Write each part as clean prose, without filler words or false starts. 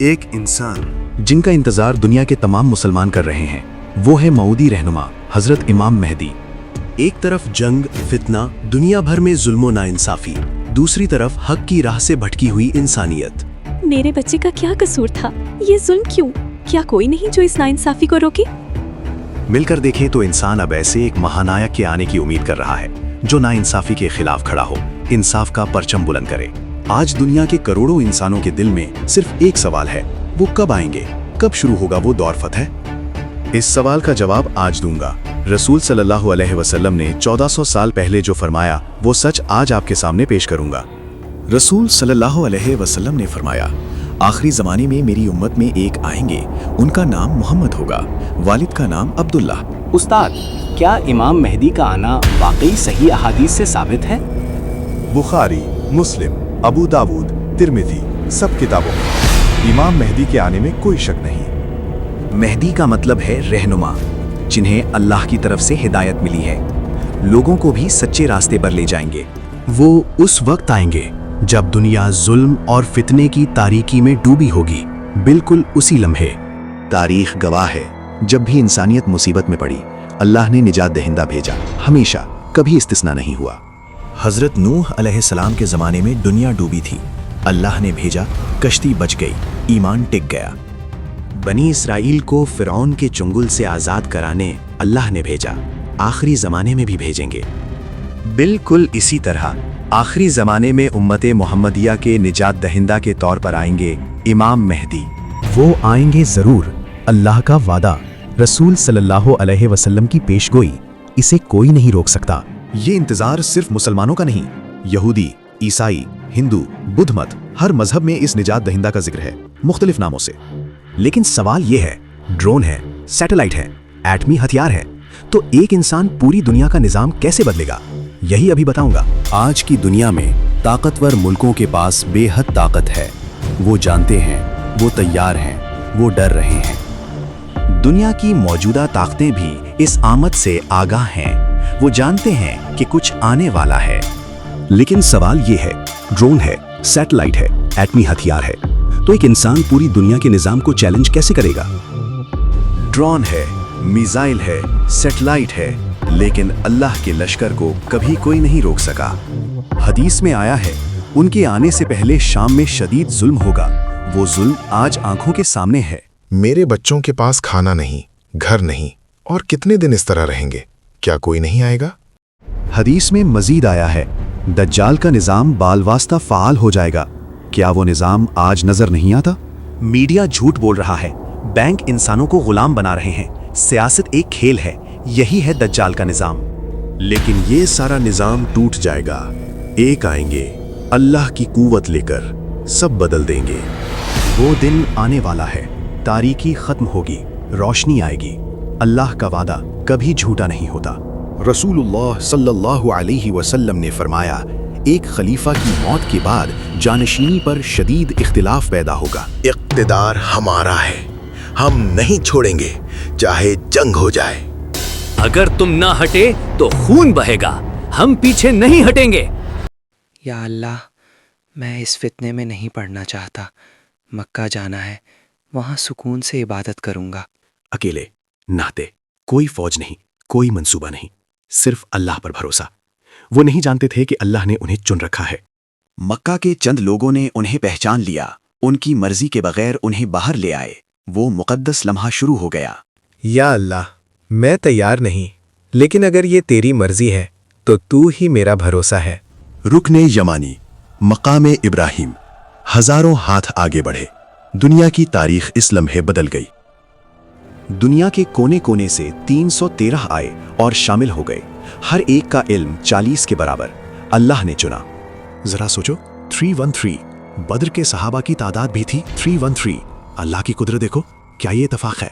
एक इंसान जिनका इंतजार दुनिया के तमाम मुसलमान कर रहे हैं, वो है मऊदी रहनुमा हजरत इमाम मेहदी। एक तरफ जंग, फितना, दुनिया भर में जुल्म नाइंसाफी, दूसरी तरफ हक की राह से भटकी हुई इंसानियत। मेरे बच्चे का क्या कसूर था? ये जुल्म क्यों? क्या कोई नहीं जो इस नाइंसाफी को रोके? मिलकर देखें तो इंसान अब ऐसे एक महानायक के आने की उम्मीद कर रहा है जो नाइंसाफी के खिलाफ खड़ा हो, इंसाफ का परचम बुलंद करे। आज दुनिया के करोड़ों इंसानों के दिल में सिर्फ एक सवाल है, वो कब आएंगे, कब शुरू होगा वो दौर फतह? इस सवाल का जवाब आज दूंगा। रसूल सल्लल्लाहु अलैहि वसल्लम ने 1400 साल पहले जो फरमाया वो सच आज आपके सामने पेश करूंगा। रसूल सल्लल्लाहु अलैहि वसल्लम ने फरमाया, आखिरी ज़माने में मेरी उम्मत में एक आएंगे, उनका नाम मोहम्मद होगा, वालिद का नाम अब्दुल्ला। उस्ताद, क्या इमाम मेहदी का आना वाकई सही अहादीस से साबित है? बुखारी, मुस्लिम, अबू दाऊद, तिर्मिज़ी सब किताबों में इमाम मेहदी के आने में कोई शक नहीं। मेहदी का मतलब है रहनुमा, जिन्हें अल्लाह की तरफ से हिदायत मिली है, लोगों को भी सच्चे रास्ते पर ले जाएंगे। वो उस वक्त आएंगे जब दुनिया जुल्म और फितने की तारीकी में डूबी होगी, बिल्कुल उसी लम्हे। तारीख गवाह है, जब भी इंसानियत मुसीबत में पड़ी, अल्लाह ने निजात दहिंदा भेजा, हमेशा, कभी इस्तिस्ना नहीं हुआ। हजरत नूह अलैहिस्सलाम के ज़माने में दुनिया डूबी थी, अल्लाह ने भेजा, कश्ती बच गई, ईमान टिक गया। बनी इसराइल को फिरौन के चुंगल से आज़ाद कराने अल्लाह ने भेजा, आखिरी ज़माने में भी भेजेंगे। बिल्कुल इसी तरह आखिरी ज़माने में उम्मत मोहम्मदिया के निजात दहिंदा के तौर पर आएंगे इमाम मेहदी। वो आएंगे ज़रूर, अल्लाह का वादा, रसूल सल्लल्लाहु अलैहि वसल्लम की पेशगोई, इसे कोई नहीं रोक सकता। ये इंतज़ार सिर्फ मुसलमानों का नहीं, यहूदी, ईसाई, हिंदू, बुद्ध मत, हर मजहब में इस निजात दहिंदा का जिक्र है, मुख्तलिफ नामों से। लेकिन सवाल ये है, ड्रोन है, सैटेलाइट है, एटमी हथियार है, तो एक इंसान पूरी दुनिया का निज़ाम कैसे बदलेगा? यही अभी बताऊंगा। आज की दुनिया में ताकतवर मुल्कों के पास बेहद ताकत है, वो जानते हैं, वो तैयार हैं, वो डर रहे हैं। दुनिया की मौजूदा ताकतें भी इस आमद से आगाह हैं, वो जानते हैं कि कुछ आने वाला है। लेकिन सवाल ये है, ड्रोन है, सैटेलाइट है, एटमी हथियार है, तो एक इंसान पूरी दुनिया के निज़ाम को चैलेंज कैसे करेगा? ड्रोन है, मिसाइल है, सैटेलाइट है, लेकिन अल्लाह के लश्कर को कभी कोई नहीं रोक सका। हदीस में आया है, उनके आने से पहले शाम में शदीद जुल्म होगा, वो जुल्म आज आंखों के सामने है। मेरे बच्चों के पास खाना नहीं, घर नहीं, और कितने दिन इस तरह रहेंगे? क्या कोई नहीं आएगा? हदीस में मजीद आया है, दज्जाल का निज़ाम बालवास्ता फ़ाल हो जाएगा। क्या वो निज़ाम आज नजर नहीं आता? मीडिया झूठ बोल रहा है, बैंक इंसानों को गुलाम बना रहे हैं, सियासत एक खेल है, यही है दज्जाल का निज़ाम। लेकिन ये सारा निज़ाम टूट जाएगा, एक आएंगे अल्लाह की कुव्वत लेकर, सब बदल देंगे। वो दिन आने वाला है, तारीकी खत्म होगी, रोशनी आएगी। अल्लाह का वादा कभी झूठा नहीं होता। रसूलुल्लाह सल्लल्लाहु अलैहि वसल्लम ने फरमाया, एक खलीफा की मौत के बाद जानशीनी पर शदीद इख्तिलाफ पैदा होगा। इक़्तिदार हमारा है, हम नहीं छोड़ेंगे, चाहे जंग हो जाए। अगर तुम ना हटे तो खून बहेगा, हम पीछे नहीं हटेंगे। या अल्लाह, मैं इस फितने में नहीं पड़ना चाहता। मक्का जाना है, वहाँ सुकून से इबादत करूँगा। अकेले, नाते, कोई फौज नहीं, कोई मंसूबा नहीं, सिर्फ अल्लाह पर भरोसा। वो नहीं जानते थे कि अल्लाह ने उन्हें चुन रखा है। मक्का के चंद लोगों ने उन्हें पहचान लिया, उनकी मर्जी के बगैर उन्हें बाहर ले आए। वो मुकद्दस लम्हा शुरू हो गया। या अल्लाह, मैं तैयार नहीं, लेकिन अगर ये तेरी मर्जी है तो तू ही मेरा भरोसा है। रुकने यमानी, मकाम इब्राहिम, हजारों हाथ आगे बढ़े, दुनिया की तारीख इस लम्हे बदल गई। दुनिया के कोने कोने से 313 आए और शामिल हो गए, हर एक का इल्म 40 के बराबर। अल्लाह ने चुना। जरा सोचो, 313, बद्र के सहाबा की तादाद भी थी 313। अल्लाह की कुदरत देखो, क्या ये इत्तफाक है?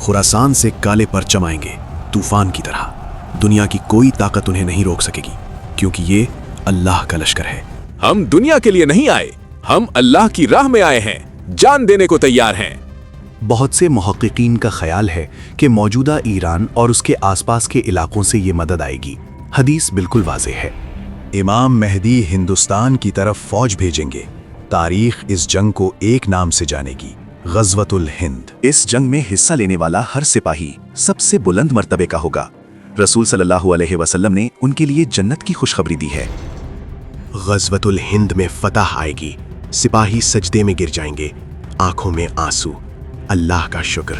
खुरासान से काले परचम आएंगे, तूफान की तरह। दुनिया की कोई ताकत उन्हें नहीं रोक सकेगी, क्योंकि ये अल्लाह का लश्कर है। हम दुनिया के लिए नहीं आए, हम अल्लाह की राह में आए हैं, जान देने को तैयार हैं। बहुत से मुहक्किकीन का ख्याल है कि मौजूदा ईरान और उसके आसपास के इलाकों से ये मदद आएगी। हदीस बिल्कुल वाज़ेह है, इमाम मेहदी हिंदुस्तान की तरफ फौज भेजेंगे तारीख इस जंग को एक नाम से जानेगी, गज़वतुल हिंद। इस जंग में हिस्सा लेने वाला हर सिपाही सबसे बुलंद मर्तबे का होगा। रसूल सल्लल्लाहु अलैहि वसल्लम ने उनके लिए जन्नत की खुशखबरी दी है। गज़वतुल हिंद में फतह आएगी, सिपाही सजदे में गिर जाएंगे, आंखों में आंसू। अल्लाह का शुक्र।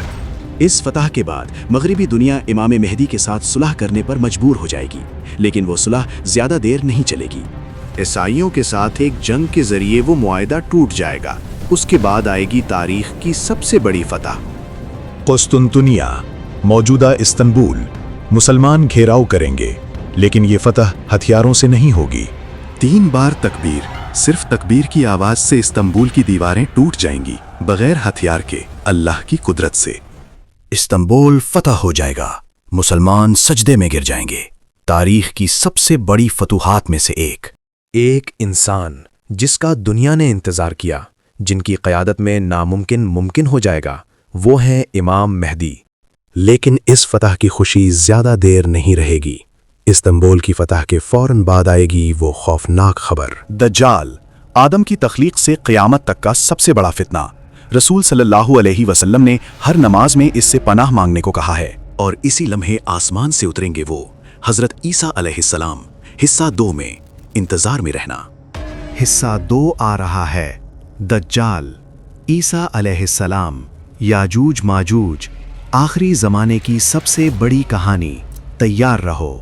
इस फतह के बाद मगरिबी दुनिया इमाम मेहदी के साथ सुलह करने पर मजबूर हो जाएगी, लेकिन वो सुलह ज्यादा देर नहीं चलेगी। ईसाइयों के साथ एक जंग के जरिए वो मुआहदा टूट जाएगा। उसके बाद आएगी तारीख की सबसे बड़ी फतह। कुस्तुनतुनिया, मौजूदा इस्तंबुल, मुसलमान घेराव करेंगे, लेकिन ये फतह हथियारों से नहीं होगी। 3 बार तकबीर, सिर्फ तकबीर की आवाज से इस्तंबुल की दीवारें टूट जाएंगी, बगैर हथियार के, अल्लाह की कुदरत से। इस्तंबुल फतह हो जाएगा, मुसलमान सजदे में गिर जाएंगे। तारीख की सबसे बड़ी फतूहात में से एक इंसान जिसका दुनिया ने इंतजार किया, जिनकी क़यादत में नामुमकिन मुमकिन हो जाएगा, वो है इमाम मेहदी। लेकिन इस फतह की खुशी ज्यादा देर नहीं रहेगी। इस्तंबुल की फतह के फौरन बाद आएगी वो खौफनाक खबर। दज्जाल, आदम की तख्लीक से क़यामत तक का सबसे बड़ा फितना। रसूल सल्लल्लाहु अलैहि वसल्लम ने हर नमाज में इससे पनाह मांगने को कहा है। और इसी लम्हे आसमान से उतरेंगे वो, हजरत ईसा अलैहिस्सलाम। हिस्सा 2 में इंतजार में रहना। हिस्सा 2 आ रहा है, दज्जाल, ईसा अलैहिस्सलाम, याजूज माजूज, आखिरी ज़माने की सबसे बड़ी कहानी। तैयार रहो।